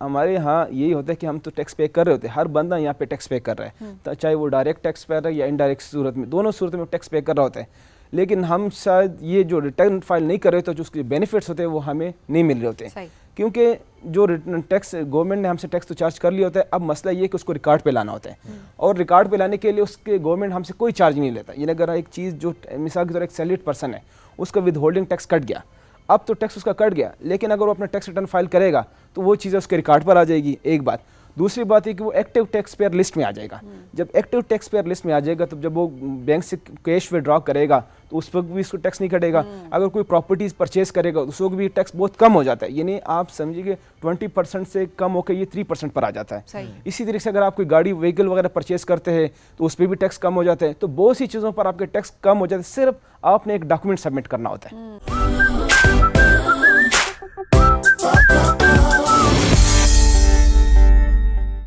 ہمارے یہاں یہی ہوتا ہے کہ ہم تو ٹیکس پے کر رہے ہوتے ہیں، ہر بندہ یہاں پہ ٹیکس پے کر رہا ہے، چاہے وہ ڈائریکٹ ٹیکس پے رہا ہے یا انڈائریکٹ صورت میں، دونوں صورتوں میں ٹیکس پے کر رہا ہوتا ہے، لیکن ہم شاید یہ جو ریٹرن فائل نہیں کر رہے تو جو اس کے بینیفٹس ہوتے ہیں وہ ہمیں نہیں مل رہے ہوتے ہیں، کیونکہ جو ٹیکس گورنمنٹ نے ہم سے ٹیکس تو چارج کر لیا ہوتا ہے، اب مسئلہ یہ ہے کہ اس کو ریکارڈ پہ لانا ہوتا ہے، اور ریکارڈ پہ لانے کے لیے اس کے گورنمنٹ ہم سے کوئی چارج نہیں لیتا، یعنی اگر ایک چیز جو مثال کے طور ایک سیلریڈ پرسن ہے اس کا ود ہولڈنگ ٹیکس کٹ گیا، اب تو ٹیکس اس کا کٹ گیا، لیکن اگر وہ اپنا ٹیکس ریٹرن فائل کرے گا تو وہ چیزیں اس کے ریکارڈ پر آ جائے گی، ایک بات۔ دوسری بات یہ کہ وہ ایکٹیو ٹیکس پیئر لسٹ میں آ جائے گا، جب ایکٹیو ٹیکس پیئر لسٹ میں آ جائے گا تو جب وہ بینک سے کیش وڈرا کرے گا تو اس وقت بھی اس کو ٹیکس نہیں کٹے گا، اگر کوئی پراپرٹیز پرچیز کرے گا اس وقت بھی ٹیکس بہت کم ہو جاتا ہے، یعنی آپ سمجھیے کہ 20% سے کم ہو کے یہ 3% پر آ جاتا ہے۔ اسی طریقے سے اگر آپ کوئی گاڑی وہیکل وغیرہ پرچیز کرتے ہیں تو اس پہ بھی ٹیکس کم ہو جاتا ہے، تو بہت سی چیزوں پر آپ کے ٹیکس کم ہو جاتے ہیں، صرف آپ نے ایک ڈاکومنٹ سبمٹ کرنا ہوتا ہے۔